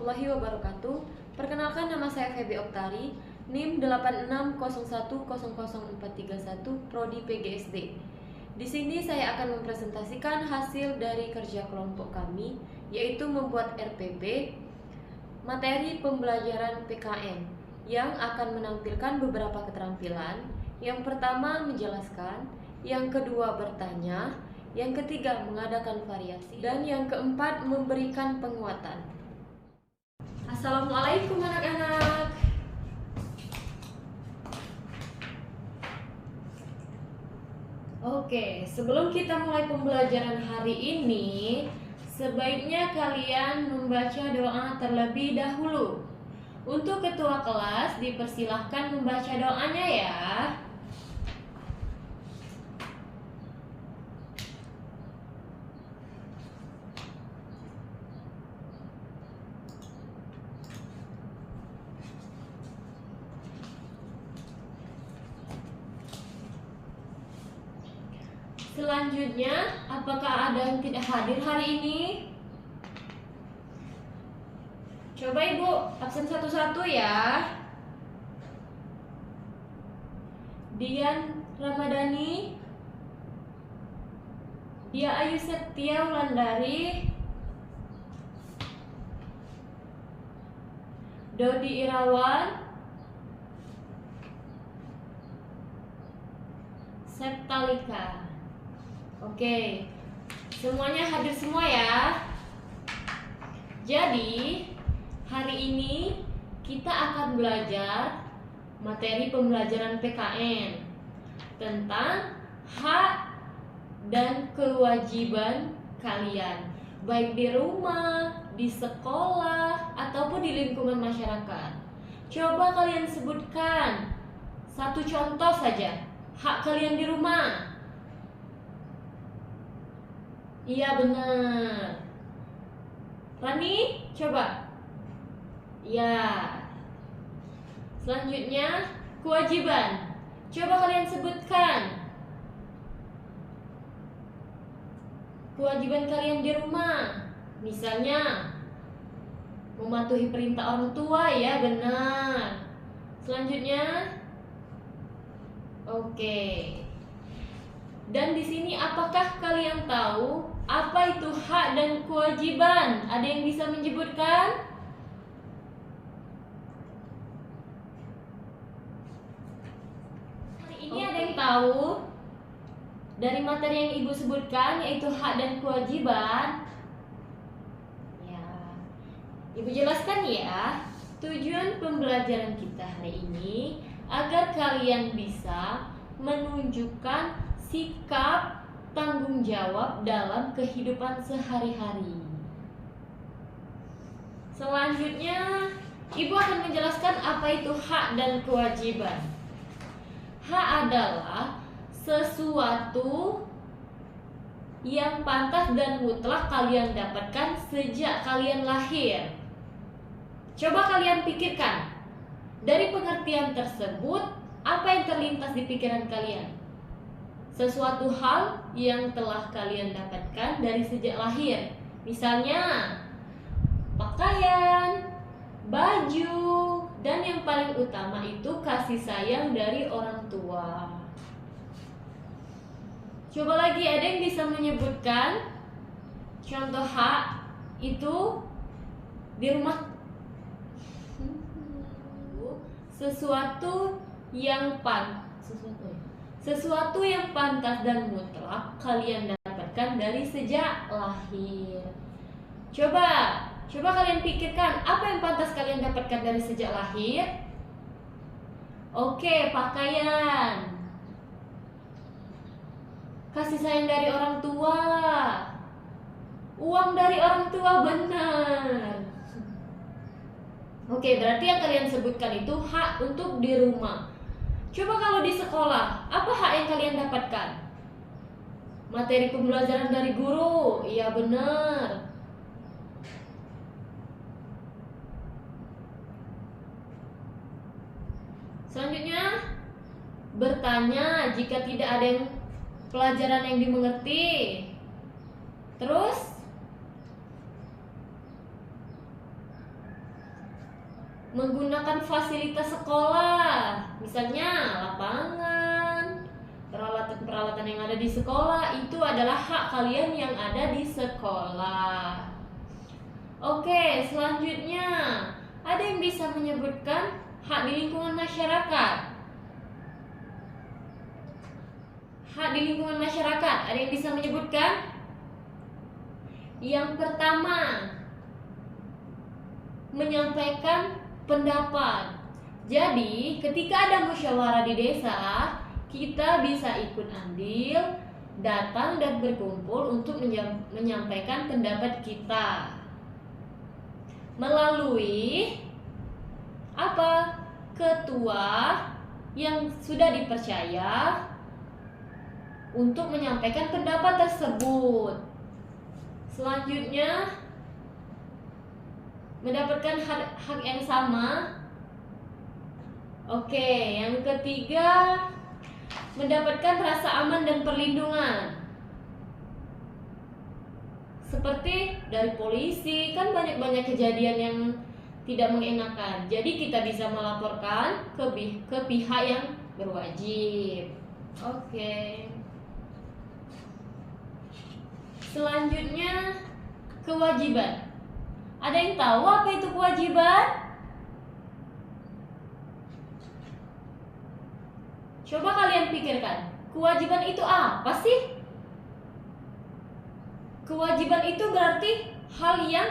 warahmatullahi wabarakatuh. Perkenalkan, nama saya Feby Oktari, NIM 8601000431, Prodi PGSD. Di sini saya akan mempresentasikan hasil dari kerja kelompok kami, yaitu membuat RPP, materi pembelajaran PKN, yang akan menampilkan beberapa keterampilan. Yang pertama menjelaskan, yang kedua bertanya, yang ketiga mengadakan variasi, dan yang keempat memberikan penguatan. Assalamualaikum anak-anak. Oke, sebelum kita mulai pembelajaran hari ini, sebaiknya kalian membaca doa terlebih dahulu. Untuk ketua kelas dipersilahkan membaca doanya ya. Selanjutnya, apakah ada yang tidak hadir hari ini? Coba Ibu absen satu-satu ya. Dian Ramadhani, Dia Ayu Setia Wulandari, Dodi Irawan, Septalika. Oke, semuanya hadir semua ya. Jadi, hari ini kita akan belajar materi pembelajaran PKN tentang hak dan kewajiban kalian, baik di rumah, di sekolah, ataupun di lingkungan masyarakat. Coba kalian sebutkan satu contoh saja hak kalian di rumah. Iya benar. Rani, coba. Ya. Selanjutnya, kewajiban. Coba kalian sebutkan kewajiban kalian di rumah. Misalnya, mematuhi perintah orang tua, ya benar. Selanjutnya, oke. Dan di sini apakah kalian tahu apa itu hak dan kewajiban? Ada yang bisa menyebutkan? Hari ini ada yang tahu dari materi yang Ibu sebutkan, yaitu hak dan kewajiban? Ya, Ibu jelaskan ya. Tujuan pembelajaran kita hari ini agar kalian bisa menunjukkan sikap tanggung jawab dalam kehidupan sehari-hari. Selanjutnya, Ibu akan menjelaskan apa itu hak dan kewajiban. Hak adalah sesuatu yang pantas dan mutlak kalian dapatkan sejak kalian lahir. Coba kalian pikirkan, dari pengertian tersebut, apa yang terlintas di pikiran kalian? Sesuatu hal yang telah kalian dapatkan dari sejak lahir. Misalnya, pakaian, baju, dan yang paling utama itu kasih sayang dari orang tua. Coba lagi, ada yang bisa menyebutkan contoh hak itu di rumah? Sesuatu yang pantas dan mutlak kalian dapatkan dari sejak lahir. Coba kalian pikirkan, apa yang pantas kalian dapatkan dari sejak lahir? Oke, pakaian, kasih sayang dari orang tua, uang dari orang tua, benar. Oke, berarti yang kalian sebutkan itu hak untuk di rumah. Coba kalau di sekolah, apa hak yang kalian dapatkan? Materi pembelajaran dari guru, iya benar. Selanjutnya, bertanya jika tidak ada yang pelajaran yang dimengerti. Terus, menggunakan fasilitas sekolah, misalnya lapangan, peralatan-peralatan yang ada di sekolah, itu adalah hak kalian yang ada di sekolah. Oke, selanjutnya ada yang bisa menyebutkan hak di lingkungan masyarakat. Hak di lingkungan masyarakat, ada yang bisa menyebutkan? Yang pertama, menyampaikan pendapat. Jadi, ketika ada musyawarah di desa, kita bisa ikut andil, datang dan berkumpul untuk menyampaikan pendapat kita melalui apa? Ketua yang sudah dipercaya untuk menyampaikan pendapat tersebut. Selanjutnya, mendapatkan hak yang sama. Oke, yang ketiga, mendapatkan rasa aman dan perlindungan. Seperti dari polisi, kan banyak kejadian yang tidak mengenakan. Jadi kita bisa melaporkan ke pihak yang berwajib. Oke. Selanjutnya, kewajiban. Ada yang tahu apa itu kewajiban? Coba kalian pikirkan, kewajiban itu apa sih? Kewajiban itu berarti hal yang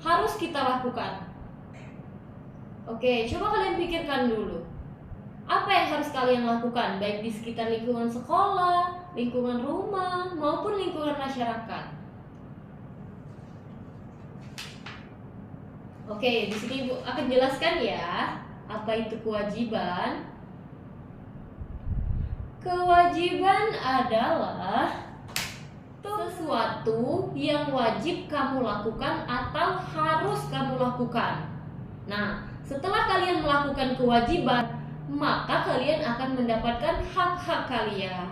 harus kita lakukan. Oke, coba kalian pikirkan dulu. Apa yang harus kalian lakukan, baik di sekitar lingkungan sekolah, lingkungan rumah, maupun lingkungan masyarakat? Oke, di sini Ibu akan jelaskan ya, apa itu kewajiban. Kewajiban adalah sesuatu yang wajib kamu lakukan atau harus kamu lakukan. Nah, setelah kalian melakukan kewajiban, maka kalian akan mendapatkan hak-hak kalian.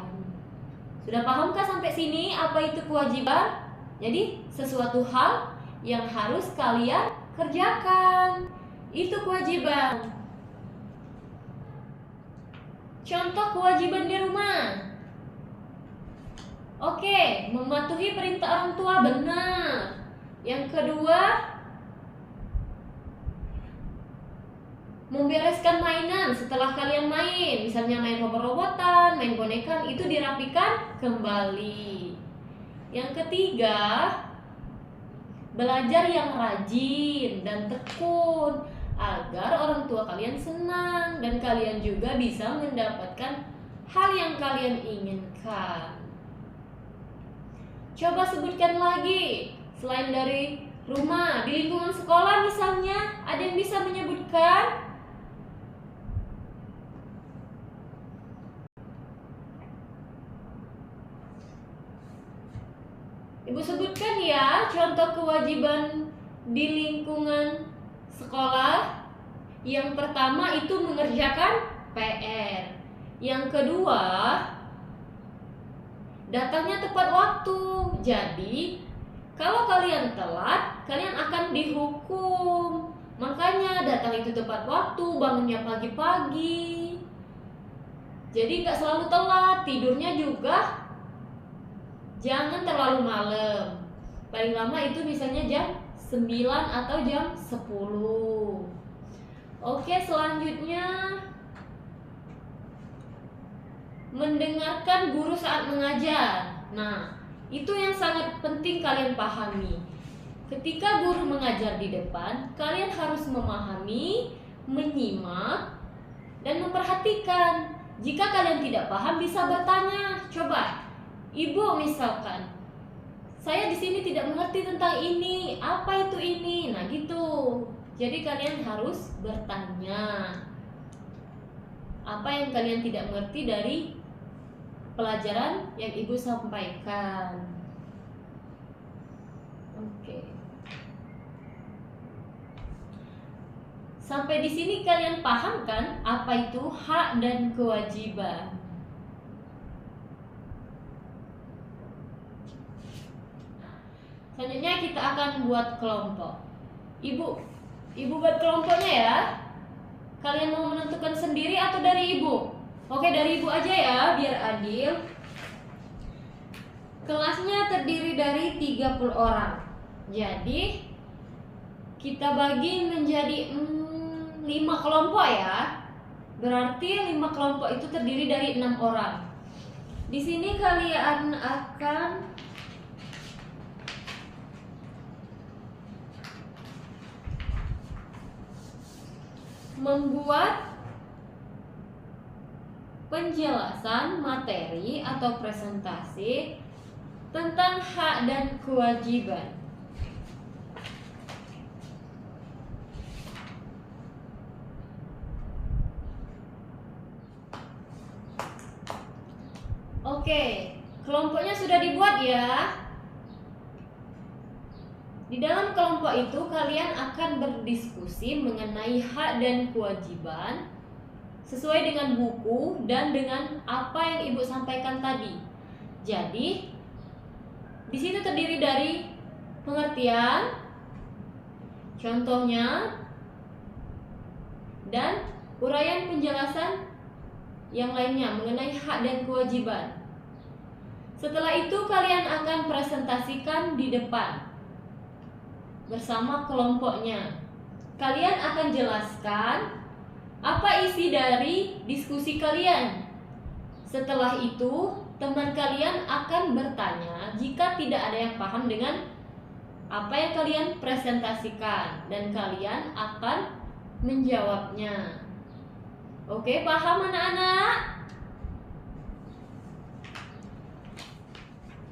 Sudah pahamkah sampai sini apa itu kewajiban? Jadi, sesuatu hal yang harus kalian kerjakan. Itu kewajiban. Contoh kewajiban di rumah. Oke, mematuhi perintah orang tua, benar. Yang kedua, membereskan mainan setelah kalian main. Misalnya main robot-robotan, main bonekan, itu dirapikan kembali. Yang ketiga, belajar yang rajin dan tekun agar orang tua kalian senang dan kalian juga bisa mendapatkan hal yang kalian inginkan. Coba sebutkan lagi, selain dari rumah, di lingkungan sekolah misalnya, ada yang bisa menyebutkan? Ibu sebutkan ya, contoh kewajiban di lingkungan sekolah. Yang pertama itu mengerjakan PR. Yang kedua, datangnya tepat waktu. Jadi, kalau kalian telat, kalian akan dihukum. Makanya datang itu tepat waktu, bangunnya pagi-pagi. Jadi gak selalu telat, tidurnya juga jangan terlalu malam. Paling lama itu misalnya jam 9 atau jam 10. Oke, selanjutnya mendengarkan guru saat mengajar. Nah, itu yang sangat penting kalian pahami. Ketika guru mengajar di depan, kalian harus memahami, menyimak, dan memperhatikan. Jika kalian tidak paham, bisa bertanya. Coba, Ibu misalkan, saya di sini tidak mengerti tentang ini. Apa itu ini? Nah, gitu. Jadi kalian harus bertanya. Apa yang kalian tidak mengerti dari pelajaran yang Ibu sampaikan. Oke. Sampai di sini kalian paham kan apa itu hak dan kewajiban? Selanjutnya kita akan buat kelompok. Ibu Ibu buat kelompoknya ya. Kalian mau menentukan sendiri atau dari ibu? Oke, dari ibu aja ya, biar adil. Kelasnya terdiri dari 30 orang. Jadi kita bagi menjadi 5 kelompok ya. Berarti 5 kelompok itu terdiri dari 6 orang. Di sini kalian akan membuat penjelasan materi atau presentasi tentang hak dan kewajiban. Oke, kelompoknya sudah dibuat ya. Di dalam kelompok itu kalian akan berdiskusi mengenai hak dan kewajiban sesuai dengan buku dan dengan apa yang ibu sampaikan tadi. Jadi di situ terdiri dari pengertian, contohnya, dan uraian penjelasan yang lainnya mengenai hak dan kewajiban. Setelah itu kalian akan presentasikan di depan bersama kelompoknya. Kalian akan jelaskan apa isi dari diskusi kalian. Setelah itu teman kalian akan bertanya jika tidak ada yang paham dengan apa yang kalian presentasikan, dan kalian akan menjawabnya. Oke, paham anak-anak?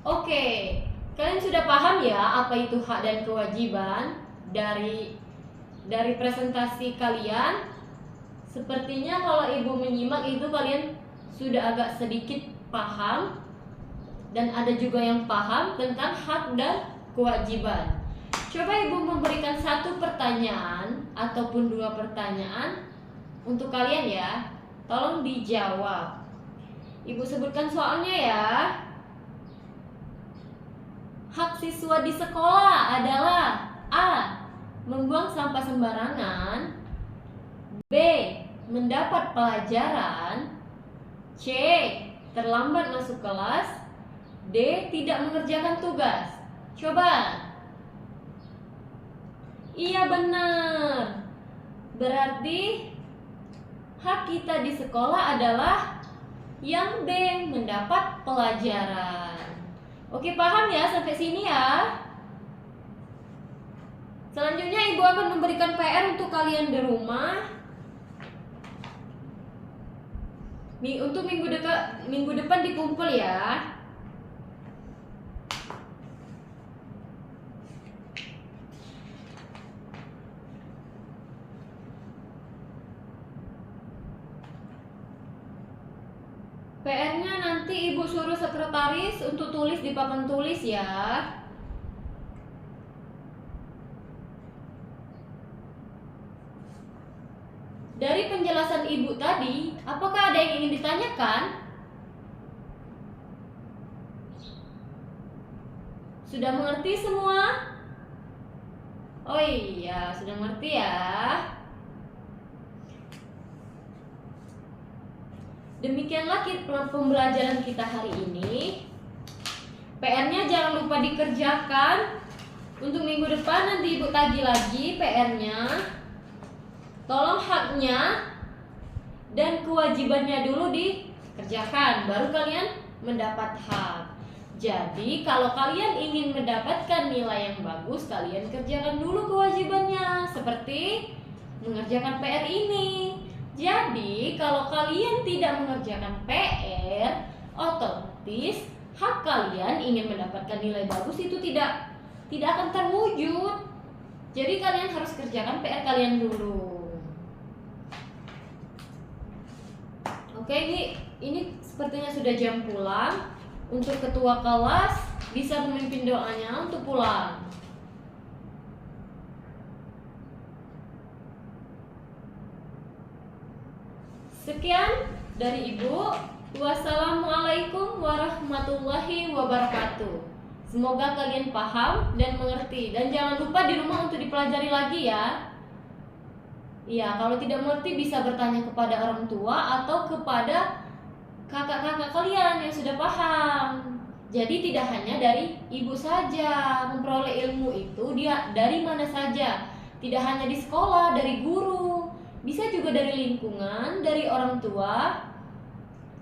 Oke, kalian sudah paham ya apa itu hak dan kewajiban dari presentasi kalian? Sepertinya kalau ibu menyimak itu kalian sudah agak sedikit paham, dan ada juga yang paham tentang hak dan kewajiban. Coba ibu memberikan 1 pertanyaan ataupun 2 pertanyaan untuk kalian ya. Tolong dijawab. Ibu sebutkan soalnya ya. Hak siswa di sekolah adalah A. Membuang sampah sembarangan, B. Mendapat pelajaran, C. Terlambat masuk kelas, D. Tidak mengerjakan tugas. Coba. Iya benar. Berarti hak kita di sekolah adalah yang B. Mendapat pelajaran. Oke, paham ya sampai sini ya? Selanjutnya ibu akan memberikan PR untuk kalian di rumah. Untuk minggu depan dikumpul ya. PR-nya nanti ibu suruh sekretaris untuk tulis di papan tulis ya. Dari penjelasan ibu tadi, apakah ada yang ingin ditanyakan? Sudah mengerti semua? Oh iya, sudah mengerti ya. Demikianlah pembelajaran kita hari ini. PR-nya jangan lupa dikerjakan. Untuk minggu depan nanti ibu tagih lagi PR-nya. Tolong haknya dan kewajibannya dulu dikerjakan, baru kalian mendapat hak. Jadi kalau kalian ingin mendapatkan nilai yang bagus, kalian kerjakan dulu kewajibannya, seperti mengerjakan PR ini. Jadi kalau kalian tidak mengerjakan PR, otomatis hak kalian ingin mendapatkan nilai bagus itu tidak akan terwujud. Jadi kalian harus kerjakan PR kalian dulu. Oke, ini sepertinya sudah jam pulang. Untuk ketua kelas bisa memimpin doanya untuk pulang. Sekian dari ibu. Wassalamualaikum warahmatullahi wabarakatuh. Semoga kalian paham dan mengerti. Dan jangan lupa di rumah untuk dipelajari lagi ya. Ya, kalau tidak mengerti bisa bertanya kepada orang tua atau kepada kakak-kakak kalian yang sudah paham. Jadi tidak hanya dari ibu saja memperoleh ilmu itu, dia dari mana saja. Tidak hanya di sekolah, dari guru, bisa juga dari lingkungan, dari orang tua,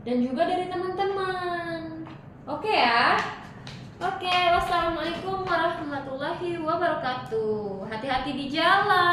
dan juga dari teman-teman. Oke ya? Oke, wassalamualaikum warahmatullahi wabarakatuh. Hati-hati di jalan.